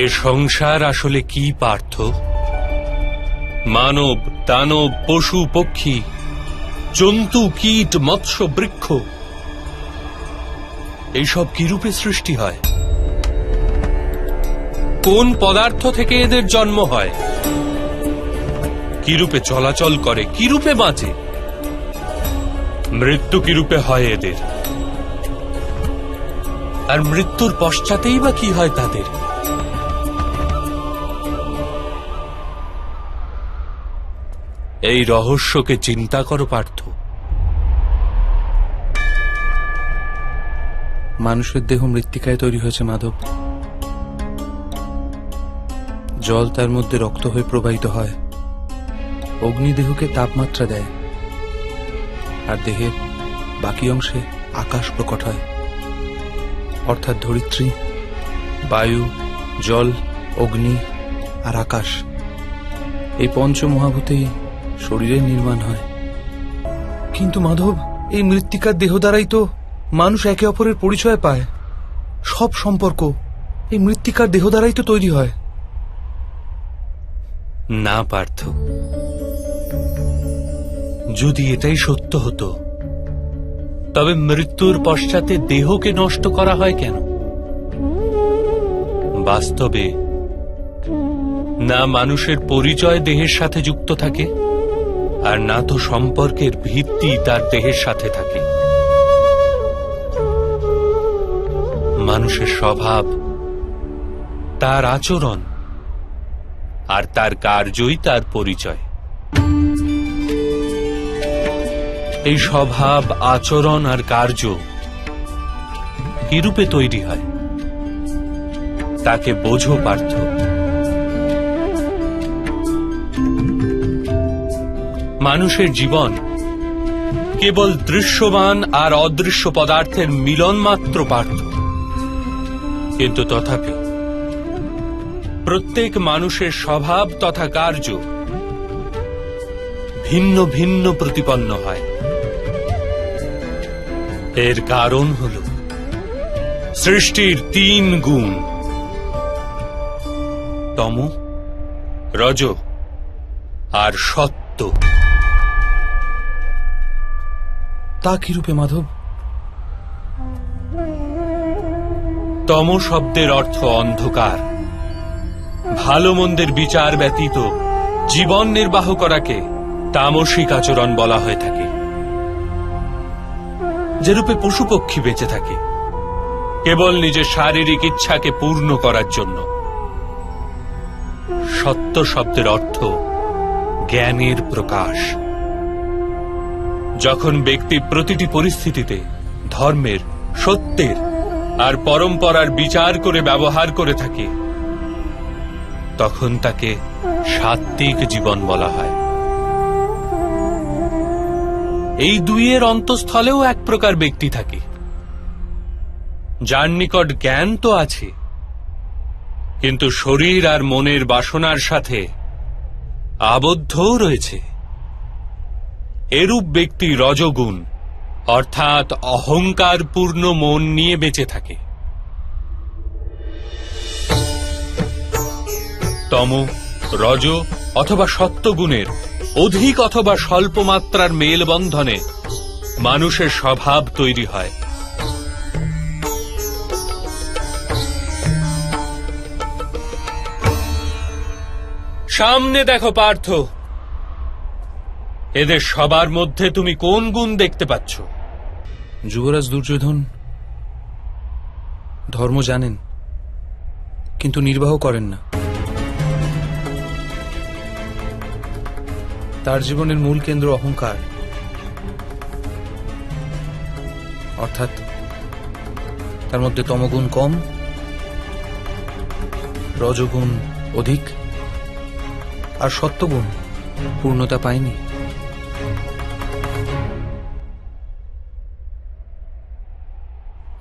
এ সংসার আসলে কি পার্থ? মানব, দানব, পশু, পক্ষী, জন্তু, কীট, মৎস্য, বৃক্ষ, এইসব কিরূপে সৃষ্টি হয়? কোন পদার্থ থেকে এদের জন্ম হয়? কিরূপে চলাচল করে, কিরূপে বাঁচে? মৃত্যু কিরূপে হয় এদের? আর মৃত্যুর পশ্চাতেই বা কি হয় তাদের? এই রহস্যকে চিন্তা করো পার্থ। মানুষের দেহ মৃত্তিকায় তৈরি হয়েছে মাধব। জল তার মধ্যে রক্ত হয়ে প্রবাহিত হয়, অগ্নি দেহকে তাপমাত্রা দেয়, আর দেহের বাকি অংশে আকাশ প্রকট হয়, অর্থাৎ ধরিত্রী, বায়ু, জল, অগ্নি আর আকাশ, এই পঞ্চমহাভূতেই শরীরের নির্মাণ হয়। কিন্তু মাধব, এই মৃত্তিকার দেহ দ্বারাই তো মানুষ একে অপরের পরিচয় পায়। সব সম্পর্ক এই মৃত্তিকার দেহ দ্বারাই তো তৈরি হয়। না পার্থ, যদি এটাই সত্য হতো তবে মৃত্যুর পশ্চাতে দেহকে নষ্ট করা হয় কেন? বাস্তবে না মানুষের পরিচয় দেহের সাথে যুক্ত থাকে, আর না তো সম্পর্কের ভিত্তি তার দেহের সাথে থাকে। মানুষের স্বভাব, তার আচরণ আর তার কার্যই তার পরিচয়। এই স্বভাব, আচরণ আর কার্য কিরূপে তৈরি হয় তাকে বোঝো পার্থ। মানুষের জীবন কেবল দৃশ্যমান আর অদৃশ্য পদার্থের মিলন মাত্র পার্থ। কিন্তু তথাপি প্রত্যেক মানুষের স্বভাব তথা কার্য ভিন্ন ভিন্ন প্রতিপন্ন হয়। এর কারণ হল সৃষ্টির 3 গুণ: তম, রজ আর সত্য। তা কিরূপে মাধব? তম শব্দের অর্থ অন্ধকার। ভালো মন্দের বিচার ব্যতীত জীবন নির্বাহ করাকে তামসিক আচরণ বলা হয়ে থাকে। যেরূপে পশু পক্ষী বেঁচে থাকে কেবল নিজের শারীরিক ইচ্ছাকে পূর্ণ করার জন্য। সত্য শব্দের অর্থ জ্ঞানের প্রকাশ। যখন ব্যক্তি প্রতিটি পরিস্থিতিতে ধর্মের, সত্যের আর পরম্পরার বিচার করে ব্যবহার করে থাকে তখন তাকে সাত্ত্বিক জীবন বলা হয়। এই দুইয়ের অন্তঃস্থলেও এক প্রকার ব্যক্তি থাকে যার নিকট জ্ঞান তো আছে, কিন্তু শরীর আর মনের বাসনার সাথে আবদ্ধও রয়েছে। এরূপ ব্যক্তি রজগুণ অর্থাৎ অহংকারপূর্ণ মন নিয়ে বেঁচে থাকে। তম, রজ অথবা সত্যগুণের অধিক অথবা স্বল্প মাত্রার মেলবন্ধনে মানুষের স্বভাব তৈরি হয়। সামনে দেখো পার্থ, এদের সবার মধ্যে তুমি কোন গুণ দেখতে পাচ্ছ? যুবরাজ দুর্যোধন ধর্ম জানেন, কিন্তু নির্বাহ করেন না। তার জীবনের মূল কেন্দ্র অহংকার, অর্থাৎ তার মধ্যে তমগুণ কম, রজগুণ অধিক, আর সত্যগুণ পূর্ণতা পায়নি।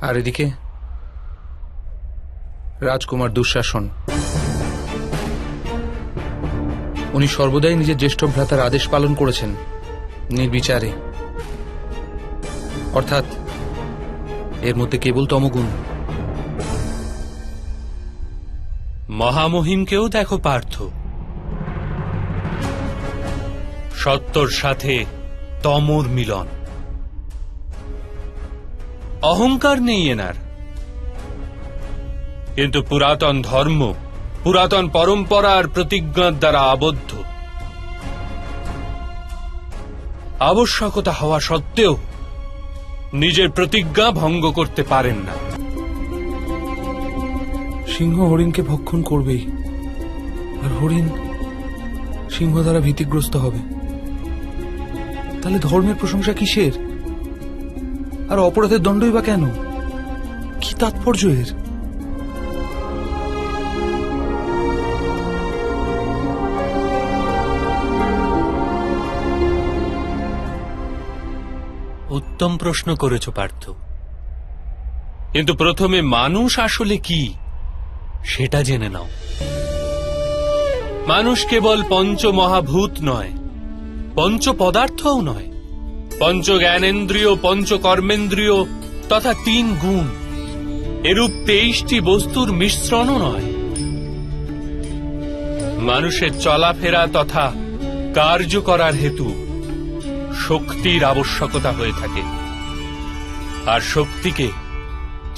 আর এদিকে রাজকুমার দুঃশাসন, উনি সর্বদাই নিজের জ্যেষ্ঠ ভ্রাতার আদেশ পালন করেছেন নির্বিচারে, অর্থাৎ এর মধ্যে কেবল তমগুণ। মহামহিমকেও দেখো পার্থ, সত্যর সাথে তমর মিলন। অহংকার নেই এনার, কিন্তু পুরাতন ধর্ম, পুরাতন পরম্পরার প্রতিজ্ঞার দ্বারা আবদ্ধ। আবশ্যকতা হওয়া সত্ত্বেও নিজের প্রতিজ্ঞা ভঙ্গ করতে পারেন না। সিংহ হরিণকে ভক্ষণ করবেই, আর হরিণ সিংহ দ্বারা ভীতিগ্রস্ত হবে। তাহলে ধর্মের প্রশংসা কিসের? আর অপরাধের দণ্ডই বা কেন? কি তাৎপর্য এর? উত্তম প্রশ্ন করেছ পার্থ, কিন্তু প্রথমে মানুষ আসলে কি সেটা জেনে নাও। মানুষ কেবল পঞ্চ মহাভূত নয়, পঞ্চ পদার্থও নয়, পঞ্চ জ্ঞানেন্দ্রিয়, পঞ্চ কর্মেন্দ্রিয় তথা 3 গুণ, এরূপ 23টি বস্তুর মিশ্রণও নয়। মানুষের চলাফেরা তথা কার্য করার হেতু শক্তির আবশ্যকতা হয়ে থাকে, আর শক্তিকে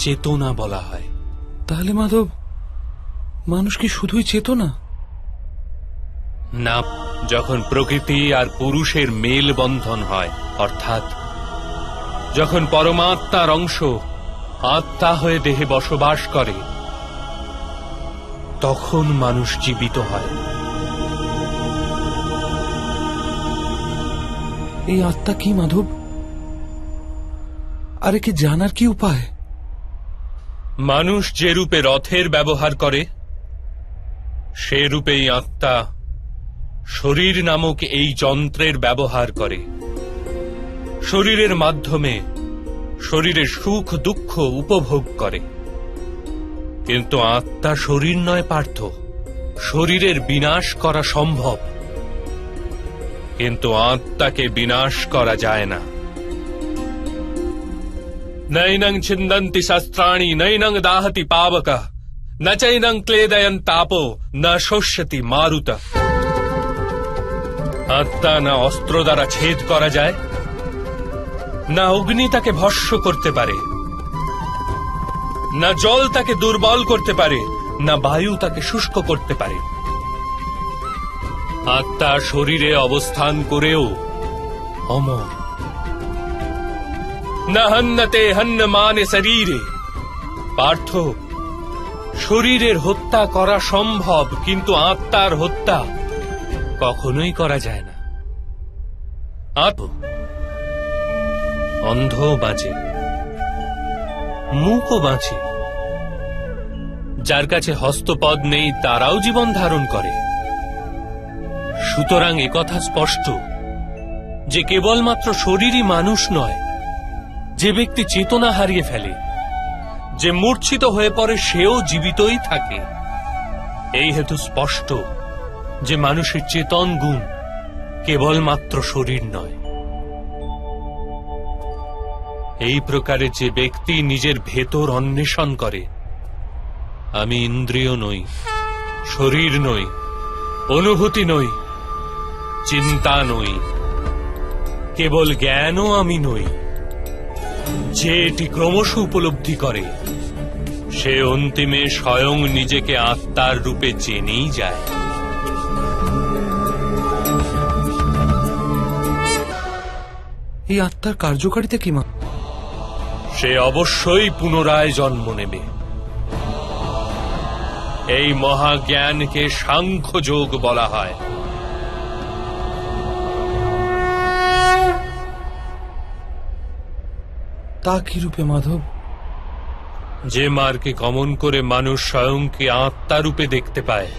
চেতনা বলা হয়। তাহলে মাধব, মানুষ কি শুধুই চেতনা? না, যখন প্রকৃতি আর পুরুষের মেল বন্ধন হয়, অর্থাৎ যখন পরমাত্মার অংশ আত্মা হয়ে দেহে বসবাস করে, তখন মানুষ জীবিত হয়। এই আত্মা কি মাধব? আর একে জানার কি উপায়? মানুষ যে রূপে রথের ব্যবহার করে, সে রূপেই আত্মা শরীর নামক এই যন্ত্রের ব্যবহার করে। শরীরের মাধ্যমে শরীরের সুখ দুঃখ উপভোগ করে, কিন্তু আত্মা শরীর নয় পার্থ। শরীরের বিনাশ করা সম্ভব, কিন্তু আত্মাকে বিনাশ করা যায় না। নৈনং ছিন্দন্তি শস্ত্রাণি নৈনং দাহতি পাবক ন চৈনং ক্লেদয়ন তাপো ন শোষ্যতি মারুত। আত্মা না অস্ত্র দ্বারা ছেদ করা যায়, না অগ্নি তাকে ভস্ম করতে পারে, না জল তাকে দুর্বল করতে পারে, না বায়ু তাকে শুষ্ক করতে পারে। আত্মা শরীরে অবস্থান করেও অমর। না হন্যতে হন্যমানে শরীরে। পার্থ, শরীরের হত্যা করা সম্ভব, কিন্তু আত্মার হত্যা কখনোই করা যায় না। অন্ধ বাঁচে, মূকও বাঁচে, যার কাছে হস্তপদ নেই তারাও জীবন ধারণ করে। সুতরাং একথা স্পষ্ট যে কেবলমাত্র শরীরই মানুষ নয়। যে ব্যক্তি চেতনা হারিয়ে ফেলে, যে মূর্ছিত হয়ে পড়ে, সেও জীবিতই থাকে। এই হেতু স্পষ্ট যে মানুষের চেতন গুণ কেবলমাত্র শরীর নয়। এই প্রকারে যে ব্যক্তি নিজের ভেতর অন্বেষণ করে, আমি ইন্দ্রিয় নই, শরীর নই, অনুভূতি নই, চিন্তা নই, কেবল জ্ঞানও আমি নই, যে এটি ক্রমশ উপলব্ধি করে, সে অন্তিমে স্বয়ং নিজেকে আত্মার রূপে জেনেই যায়। এই আত্মার কার্যকারিতা কি মা? সে অবশ্যই পুনরায় জন্ম নেবে। এই মহাজ্ঞানকে সাংখ্যযোগ বলা হয়। তা কি রূপে মাধব? যে মার্গে গমন করে মানুষ স্বয়ংকে আত্মা রূপে দেখতে পায়,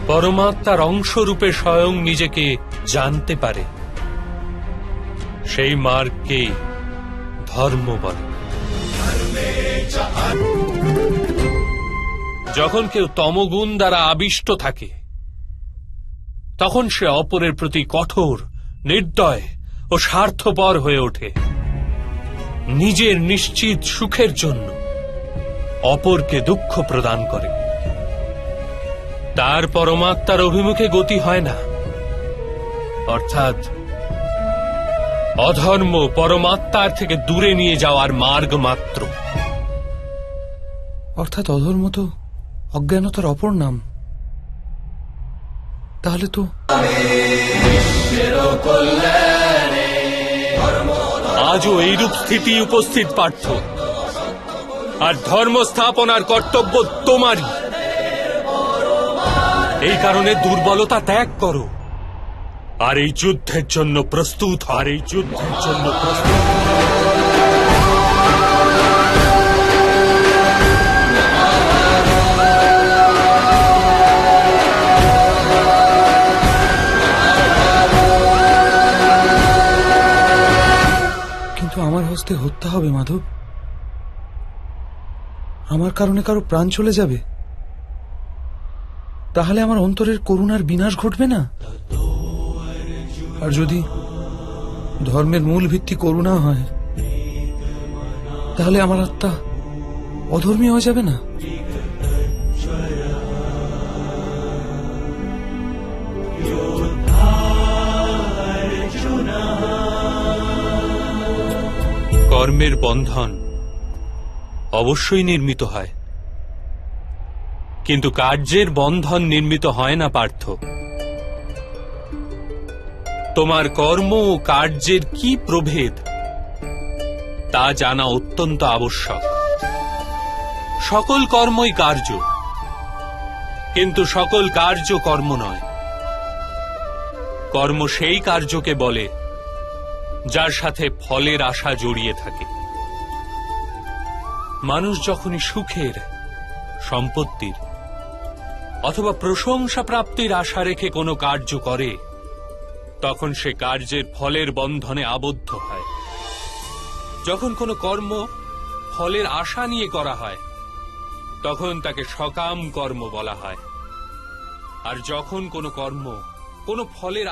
পরমাত্মার অংশ রূপে স্বয়ং নিজেকে জানতে পারে, সেই মার্গকে ধর্ম বলে। যখন কেউ তমগুণ দ্বারা আবিষ্ট থাকে, তখন সে অপরের প্রতি কঠোর, নির্দয় ও স্বার্থপর হয়ে ওঠে। নিজের নিশ্চিত সুখের জন্য অপরকে দুঃখ প্রদান করে। তার পরমাত্মার অভিমুখে গতি হয় না, অর্থাৎ অধর্ম পরমাত্মার থেকে দূরে নিয়ে যাওয়ার মার্গ মাত্র। অর্থাৎ অধর্ম তো অজ্ঞানতার অপর নাম। তাহলে তো আজও এইরূপ স্থিতি উপস্থিত পার্থ, আর ধর্ম স্থাপনার কর্তব্য তোমারই। এই কারণে দুর্বলতা ত্যাগ করো, আর এই যুদ্ধের জন্য প্রস্তুত কিন্তু আমার হস্তে হত্যা হবে মাধব। আমার কারণে কারো প্রাণ চলে যাবে, তাহলে আমার অন্তরের করুণার বিনাশ ঘটবে না? আর যদি ধর্মের মূল ভিত্তি করুণা হয়, তাহলে আমার আত্মা অধর্মী হয়ে যাবে না? কর্মের বন্ধন অবশ্যই নির্মিত হয়, কিন্তু কার্যের বন্ধন নির্মিত হয় না পার্থ। তোমার কর্ম ও কার্যের কি প্রভেদ তা জানা অত্যন্ত আবশ্যক। সকল কর্মই কার্য, কিন্তু সকল কার্য কর্ম নয়। কর্ম সেই কার্যকে বলে যার সাথে ফলের আশা জড়িয়ে থাকে। মানুষ যখনই সুখের, সম্পত্তির অথবা প্রশংসা প্রাপ্তির আশা রেখে কোনো কার্য করে, তখন সে কার্যের ফলের বন্ধনে আবদ্ধ হয়। যখন কোনো কর্ম ফলের আশা নিয়ে করা হয়, তখন তাকে সকাম কর্ম বলা হয়। আর যখন কোনো কর্ম কোনো ফলের